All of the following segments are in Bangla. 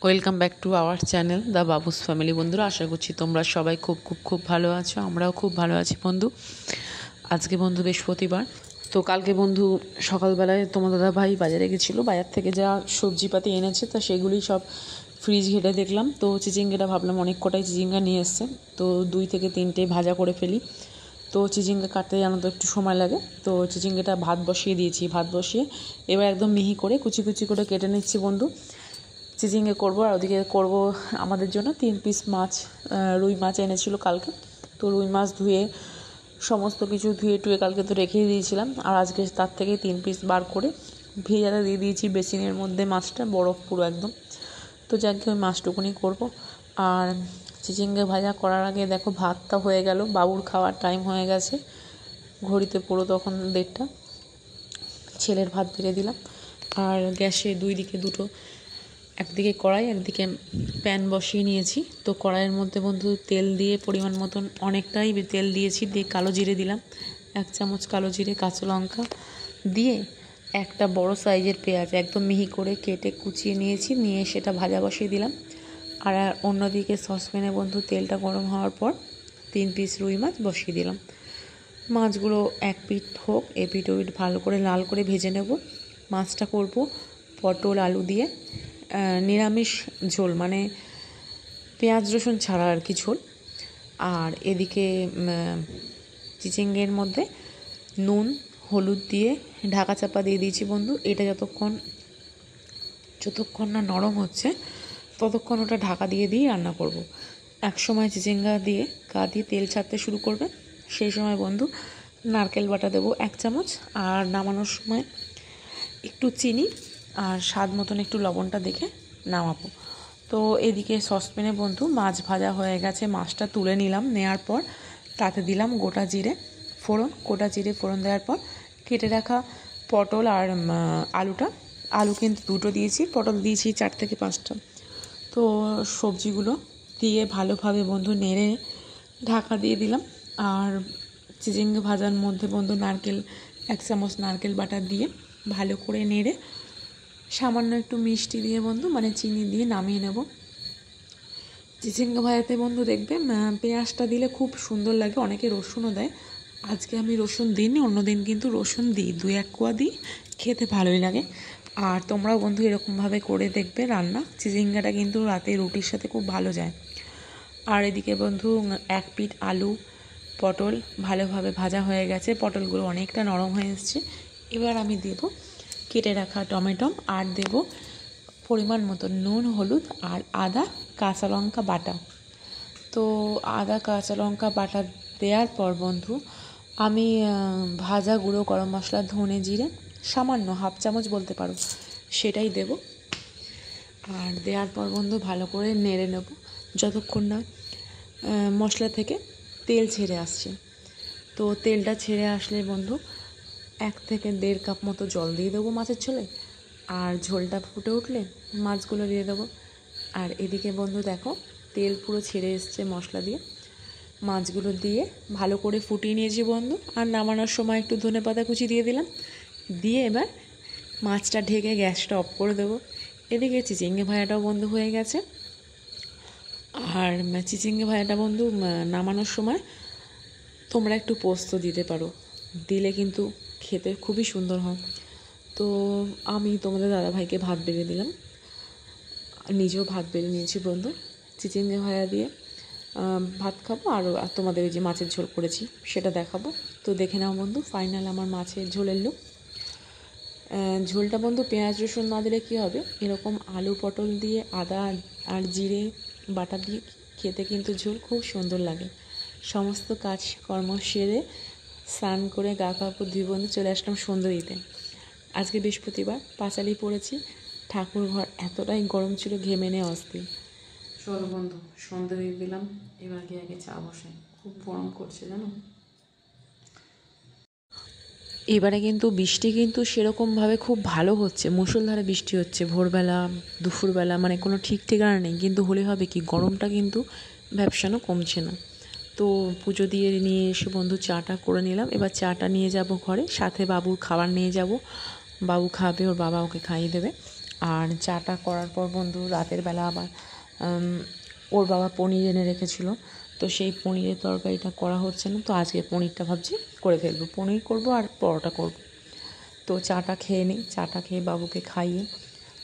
Welcome back to our channel the Babus family. বন্ধুরা, আশা করছি তোমরা সবাই খুব ভালো আছো। আমরাও খুব ভালো আছি বন্ধু। আজকে বন্ধু বৃহস্পতিবার, তো কালকে বন্ধু সকালবেলায় তোমার দাদা ভাই বাজারে গেছিলো। বাজার থেকে যা সবজিপাতি এনেছে তা সেগুলি সব ফ্রিজ ঘেটে দেখলাম। তো চিচিঙ্গাটা ভাবলাম অনেক কটাই চিচিঙ্গা নিয়ে এসছে, তো 2 থেকে 3টে ভাজা করে ফেলি। তো চিচিঙ্গা কাটতে জানো তো একটু সময় লাগে। তো চিচিঙ্গাটা ভাত বসিয়ে দিয়েছি। ভাত বসিয়ে এবার একদম মিহি করে কুচি করে কেটে নিচ্ছি বন্ধু। চিচিঙ্গে করবো, আর ওদিকে করবো আমাদের জন্য 3 পিস মাছ, রুই মাছ এনেছিল কালকে। তো রুই মাছ ধুয়ে সমস্ত কিছু ধুয়ে টুয়ে কালকে তো রেখেই দিয়েছিলাম, আর আজকে তার থেকে 3 পিস বার করে ভেজাতে দিয়ে দিয়েছি বেসিনের মধ্যে। মাছটা বরফ পুরো একদম। তো যাকে ওই মাছটুকুনি করবো। আর চিচিঙ্গে ভাজা করার আগে দেখো ভাতটা হয়ে গেল, বাবুর খাওয়ার টাইম হয়ে গেছে। ঘড়িতে পুরো তখন 1:30। ছেলের ভাত বেড়ে দিলাম, আর গ্যাসে 2 দিকে দুটো, একদিকে কড়াই একদিকে প্যান বসিয়ে নিয়েছি। তো কড়াইয়ের মধ্যে বন্ধু তেল দিয়ে পরিমাণ মতন অনেকটাই তেল দিয়েছি, দিয়ে কালো জিরে দিলাম 1 চামচ, কালো জিরে, কাঁচা লঙ্কা দিয়ে একটা বড় সাইজের পেঁয়াজ একদম মিহি করে কেটে কুচিয়ে নিয়েছি, নিয়ে সেটা ভাজা বসিয়ে দিলাম। আর অন্যদিকে সসপ্যানে বন্ধু তেলটা গরম হওয়ার পর 3 পিস রুই মাছ বসিয়ে দিলাম। মাছগুলো এক পিঠ হোক, এপিঠ ওপিঠ ভালো করে লাল করে ভেজে নেব। মাছটা করব পটল আলু দিয়ে, নিরামিষ ঝোল, মানে পেঁয়াজ রসুন ছাড়া আর কি ঝোল। আর এদিকে চিচিঙ্গের মধ্যে নুন হলুদ দিয়ে ঢাকা চাপা দিয়ে দিয়েছি বন্ধু। এটা যতক্ষণ না নরম হচ্ছে ততক্ষণ ওটা ঢাকা দিয়ে রান্না করব। এক সময় চিচিঙ্গা দিয়ে গা দিয়ে তেল ছাড়তে শুরু করবে, সেই সময় বন্ধু নারকেল বাটা দেবো 1 চামচ, আর নামানোর সময় একটু চিনি আর স্বাদ মতন একটু লবণটা দেখে নামাবো। তো এদিকে সসপ্যানে বন্ধু মাছ ভাজা হয়ে গেছে, মাছটা তুলে নিলাম। নেওয়ার পর তাতে দিলাম গোটা জিরে ফোড়ন দেওয়ার পর কেটে রাখা পটল আর আলু কিন্তু 2টো দিয়েছি, পটল দিয়েছি 4 থেকে 5টা। তো সবজিগুলো দিয়ে ভালোভাবে বন্ধু নেড়ে ঢাকা দিয়ে দিলাম। আর চিচিঙ্গা ভাজার মধ্যে বন্ধু 1 চামচ নারকেল বাটা দিয়ে ভালো করে নেড়ে সামান্য একটু মিষ্টি দিয়ে বন্ধু, মানে চিনি দিয়ে নামিয়ে নেব। চিচিঙ্গা ভাজাতে বন্ধু দেখবে পেঁয়াজটা দিলে খুব সুন্দর লাগে, অনেকে রসুনও দেয়। আজকে আমি রসুন দিইনি, অন্যদিন কিন্তু রসুন দিই, 2-1 কোয়া দিই, খেতে ভালোই লাগে। আর তোমরাও বন্ধু এরকমভাবে করে দেখবে রান্না। চিচিঙ্গাটা কিন্তু রাতে রুটির সাথে খুব ভালো যায়। আর এদিকে বন্ধু 1 পিঠ আলু পটল ভালোভাবে ভাজা হয়ে গেছে, পটলগুলো অনেকটা নরম হয়ে এসছে। এবার আমি দেব কেটে রাখা টমেটো, আর দেব পরিমাণ মতো নুন হলুদ আর আদা কাঁচা লঙ্কা বাটা। তো আদা কাঁচা লঙ্কা বাটা দেওয়ার পর বন্ধু আমি ভাজা গুঁড়ো গরম মশলা ধনে জিরে সামান্য 1/2 চামচ বলতে পারো, সেটাই দেব। আর দেওয়ার পর বন্ধু ভালো করে নেড়ে নেব যতক্ষণ না মশলা থেকে তেল ছেড়ে আসছে। তো তেলটা ছেড়ে আসলে বন্ধু 1 থেকে 1.5 কাপ মতো জল দিয়ে দেবো মাছের ঝোলে। আর ঝোলটা ফুটে উঠলে মাছগুলো দিয়ে দেবো। আর এদিকে বন্ধু দেখো তেল পুরো ছেড়ে এসছে মশলা দিয়ে, মাছগুলো দিয়ে ভালো করে ফুটিয়ে নিয়েছি বন্ধু। আর নামানোর সময় একটু ধনেপাতা কুচি দিয়ে দিলাম, দিয়ে এবার মাছটা ঢেকে গ্যাসটা অফ করে দেবো। এদিকে চিচিঙ্গে ভাজাটাও বন্ধ হয়ে গেছে। আর চিচিঙ্গে ভাজাটা বন্ধু নামানোর সময় তোমরা একটু পোস্ত দিতে পারো, দিলে কিন্তু খেতে খুবই সুন্দর হয়। তো আমি তোমাদের দাদাভাইকে ভাত বেড়ে দিলাম, নিজেও ভাত বেড়ে নিয়েছি বন্ধু। চিচিঙ্গে ভাজা দিয়ে ভাত খাবো, আর তোমাদের ওই যে মাছের ঝোল করেছি সেটা দেখাবো। তো দেখে নাও বন্ধু ফাইনাল আমার মাছের ঝোলের লুক। ঝোলটা বন্ধু পেঁয়াজ রসুন না দিলে কী হবে, এরকম আলু পটল দিয়ে আদা আর জিরে বাটা দিয়ে খেতে কিন্তু ঝোল খুব সুন্দর লাগে। সমস্ত কাজকর্ম সেরে স্নান করে গা কাপড় ধুয়ে বন্ধু চলে আসলাম সুন্দরীতে। আজকে বৃহস্পতিবার, পাঁচালি পড়েছি। ঠাকুর ঘর এতটাই গরম ছিল, ঘেমে নিয়ে অস্থির। চলো বন্ধু সন্ধ্যে দিয়ে দিলাম, এবার গিয়ে আগে চা বসাই, খুব গরম করছে জানো। এবারে কিন্তু বৃষ্টি কিন্তু সেরকমভাবে খুব ভালো হচ্ছে, মুষলধারে বৃষ্টি হচ্ছে ভোরবেলা দুপুরবেলা, মানে কোনো ঠিক ঠিকানা নেই। কিন্তু হলে হবে কি, গরমটা কিন্তু ব্যবসানো কমছে না। তো পুজো দিয়ে নিয়ে এসে বন্ধু চাটা করে নিলাম। এবার চাটা নিয়ে যাব ঘরে, সাথে বাবুর খাবার নিয়ে যাব, বাবু খাবে, ওর বাবা ওকে খাইয়ে দেবে। আর চাটা করার পর বন্ধু রাতের বেলা আবার ওর বাবা পনির এনে রেখেছিল, তো সেই পনিরের তরকারিটা করা হচ্ছে না, তো আজকে পনিরটা ভাবছি করে ফেলবো, পনির করব আর পরোটা করব। তো চাটা খেয়ে নিই, চাটা খেয়ে বাবুকে খাইয়ে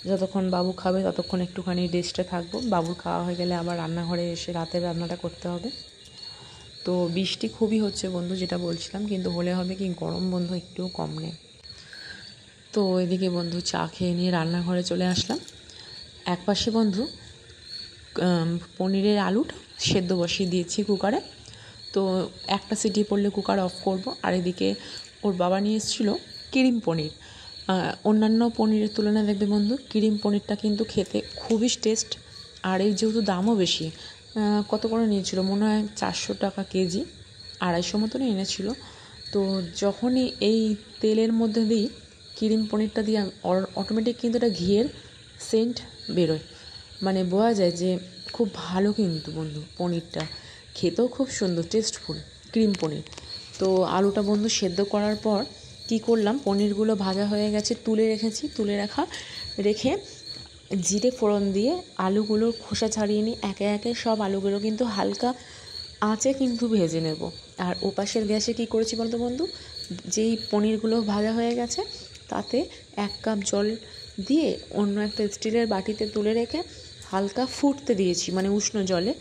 যতক্ষণ বাবু খাবে ততক্ষণ একটুখানি রেস্টে থাকবো। বাবুর খাওয়া হয়ে গেলে আবার রান্নাঘরে এসে রাতের রান্নাটা করতে হবে। তো বৃষ্টি খুবই হচ্ছে বন্ধু, যেটা বলছিলাম, কিন্তু হলে হবে কি গরম বন্ধু একটুও কম নেই। তো এদিকে বন্ধু চা খেয়ে নিয়ে রান্নাঘরে চলে আসলাম। একপাশে বন্ধু পনিরের আলুটা সেদ্ধ বসিয়ে দিয়েছি কুকারে, তো একটা সিটি পড়লে কুকার অফ করব। আর এদিকে ওর বাবা নিয়ে এসেছিলো ক্রিম পনির। অন্যান্য পনিরের তুলনায় দেখবে বন্ধু ক্রিম পনিরটা কিন্তু খেতে খুবই টেস্ট, আর এর যেহেতু দামও বেশি, কত করে নিয়েছিল মনে হয় 400 টাকা কেজি, 250 মতনই এনেছিল। তো যখনই এই তেলের মধ্যে দিই ক্রিম পনিরটা দিয়ে অটোমেটিক কিন্তু এটা ঘিয়ের সেন্ট বেরোয়, মানে বোঝা যায় যে খুব ভালো কিন্তু বন্ধু পনিরটা, খেতেও খুব সুন্দর টেস্টফুল ক্রিম পনির। তো আলুটা বন্ধু সেদ্ধ করার পর কী করলাম, পনিরগুলো ভাজা হয়ে গেছে তুলে রেখে জিরে ফোড়ন দিয়ে আলুগুলোর খোসা ছাড়িয়ে নিই একে একে। সব আলুগুলো কিন্তু হালকা আঁচে কিন্তু ভেজে নেব। আর ওপাশের গ্যাসে কী করেছি বলতো বন্ধু, যেই পনিরগুলো ভাজা হয়ে গেছে তাতে 1 কাপ জল দিয়ে অন্য একটা স্টিলের বাটিতে তুলে রেখে হালকা ফুটতে দিয়েছি, মানে উষ্ণ জলে,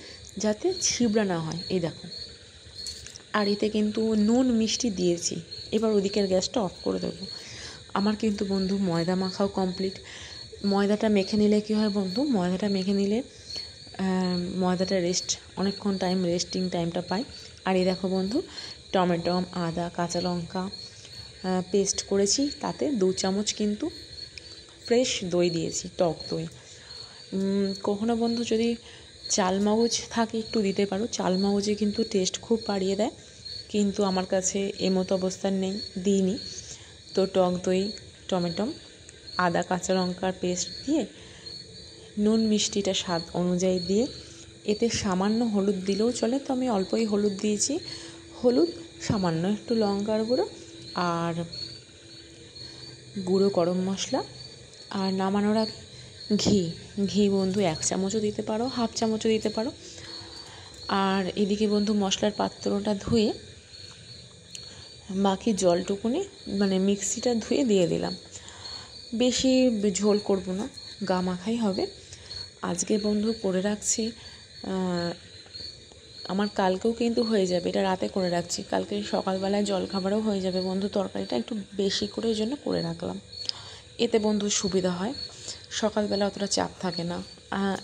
যাতে ছিবড়া না হয়। এই দেখো, আর এতে কিন্তু নুন মিষ্টি দিয়েছি। এবার ওদিকের গ্যাসটা অফ করে দেবো। আমার কিন্তু বন্ধু ময়দা মাখাও কমপ্লিট। ময়দাটা মেখে নিলে কী হয় বন্ধু, ময়দাটা অনেকক্ষণ রেস্টিং টাইমটা পাই। আর এই দেখো বন্ধু টমেটো, আদা, কাঁচা লঙ্কা পেস্ট করেছি, তাতে 2 চামচ কিন্তু ফ্রেশ দই দিয়েছি, টক দই। কখনো বন্ধু যদি চালমগজ থাকে একটু দিতে পারো, চালমগজে কিন্তু টেস্ট খুব বাড়িয়ে দেয়, কিন্তু আমার কাছে এমতো অবস্থান নেই, দিইনি। তো টক দই, টমেটো, আদা, কাঁচা লঙ্কার পেস্ট দিয়ে নুন মিষ্টিটা স্বাদ অনুযায়ী দিয়ে, এতে সামান্য হলুদ দিলেও চলে, তো আমি অল্পই হলুদ দিয়েছি, হলুদ সামান্য একটু লঙ্কার গুঁড়ো আর গুঁড়ো গরম মশলা, আর নামানোর আগে ঘি বন্ধু 1 চামচও দিতে পারো, 1/2 চামচও দিতে পারো। আর এদিকে বন্ধু মশলার পাত্রটা ধুয়ে বাকি জলটুকুনি মানে মিক্সিটা ধুয়ে দিয়ে দিলাম। বেশি ঝোল করব না, গা মাখাই হবে। আজকে বন্ধু করে রাখছি, আমার কালকেও কিন্তু হয়ে যাবে, এটা রাতে করে রাখছি, কালকে সকালবেলায় জলখাবারও হয়ে যাবে বন্ধু। তরকারিটা একটু বেশি করে ওই জন্য করে রাখলাম, এতে বন্ধু সুবিধা হয়, সকালবেলা অতটা চাপ থাকে না।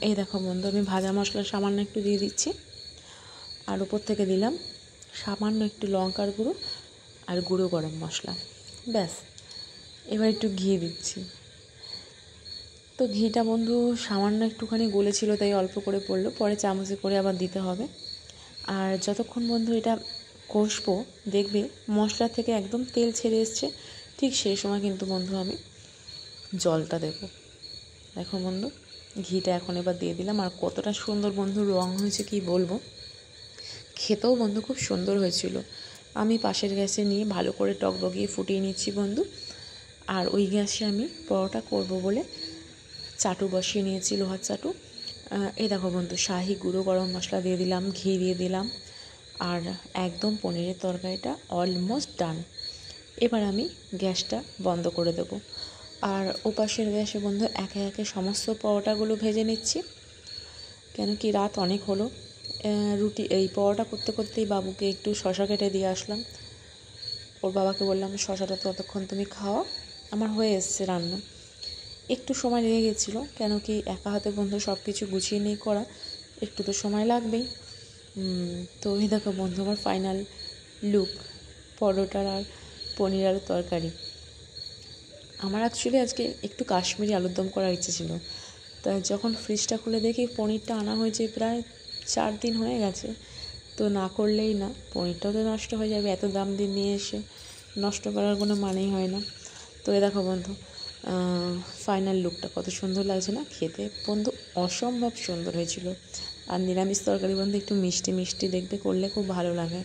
এই দেখো বন্ধু আমি ভাজা মশলা সামান্য একটু দিয়ে দিচ্ছি, আর উপর থেকে দিলাম সামান্য একটু লঙ্কার গুঁড়ো আর গুঁড়ো গরম মশলা, ব্যাস। এবার একটু ঘি দিচ্ছি। তো ঘিটা বন্ধু সামান্য একটুখানি গলেছিল, তাই অল্প করে পড়লো, পরে চামচে করে আবার দিতে হবে। আর যতক্ষণ বন্ধু এটা কষবো দেখবে মশলা থেকে একদম তেল ছেড়ে এসছে, ঠিক সেই সময় কিন্তু বন্ধু আমি জলটা দেবো। দেখো বন্ধু ঘিটা এখন এবার দিয়ে দিলাম, আর কতটা সুন্দর বন্ধু রং হয়েছে কি বলবো, খেতেও বন্ধু খুব সুন্দর হয়েছিল। আমি পাশের গ্যাসে নিয়ে ভালো করে টকবগিয়ে ফুটিয়ে নিচ্ছি বন্ধু। আর ওই গ্যাসে আমি পরোটা করব বলে চাটু বসিয়ে নিয়েছি, লোহার চাটু। এই দেখো বন্ধু শাহি গুঁড়ো গরম মশলা দিয়ে দিলাম, ঘি দিয়ে দিলাম, আর একদম পনিরের তরকারিটা অলমোস্ট ডান। এবার আমি গ্যাসটা বন্ধ করে দেব, আর ওপাশের গ্যাসে বন্ধু একে একে সমস্ত পরোটাগুলো ভেজে নিচ্ছি, কেন কি রাত অনেক হলো। এই পরোটা করতে করতেই বাবুকে একটু শশা কেটে দিয়ে আসলাম। ওর বাবাকে বললাম শশাটা ততক্ষণ তুমি খাওয়া, আমার হয়ে এসছে রান্না। একটু সময় লেগে গেছিলো, কেন কি একা হাতে বন্ধু সব কিছু গুছিয়ে নিয়ে করা, একটু তো সময় লাগবেই। তো এই দেখো বন্ধু আমার ফাইনাল লুক, পরোটার আর পনির আলুর তরকারি। আমার অ্যাকচুয়ালি আজকে একটু কাশ্মীরি আলুর দম করার ইচ্ছে ছিল, তাই যখন ফ্রিজটা খুলে দেখি পনিরটা আনা হয়েছে প্রায় 4 দিন হয়ে গেছে, তো না করলেই না, পনিরটাও তো নষ্ট হয়ে যাবে, এত দাম দিয়ে নিয়ে এসে নষ্ট করার কোনো মানেই হয় না। তো এ দেখো বন্ধু ফাইনাল লুকটা কত সুন্দর লাগছে না, খেতে বন্ধু অসম্ভব সুন্দর হয়েছিল। আর নিরামিষ তরকারি বন্ধু একটু মিষ্টি মিষ্টি দেখবে করলে খুব ভালো লাগে,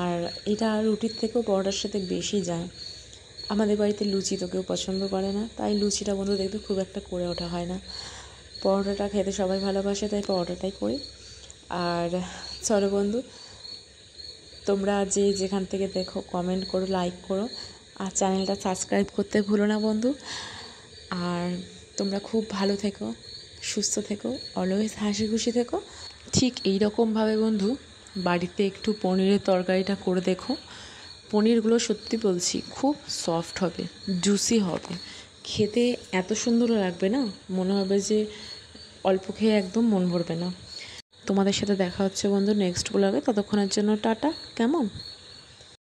আর এটা রুটির থেকেও পরোটার সাথে বেশি যায়। আমাদের বাড়িতে লুচি তো কেউ পছন্দ করে না, তাই লুচিটা বন্ধু দেখবে খুব একটা করে ওঠা হয় না। পরোটাটা খেতে সবাই ভালোবাসে, তাই পরোটাটাই করি। আর চলো বন্ধু, তোমরা যে যেখান থেকে দেখো কমেন্ট করো, লাইক করো, আর চ্যানেলটা সাবস্ক্রাইব করতে ভুলো না বন্ধু। আর তোমরা খুব ভালো থেকো, সুস্থ থেকো, অলওয়েজ হাসি খুশি থেকো। ঠিক এই রকমভাবে বন্ধু বাড়িতে একটু পনিরের তরকারিটা করে দেখো। পনিরগুলো সত্যি বলছি খুব সফট হবে, জুসি হবে, খেতে এত সুন্দর লাগবে না, মনে হবে যে অল্প খেয়ে একদম মন ভরবে না। তোমাদের সাথে দেখা হচ্ছে বন্ধু নেক্সট ব্লগে, ততক্ষণের জন্য টাটা, কেমন?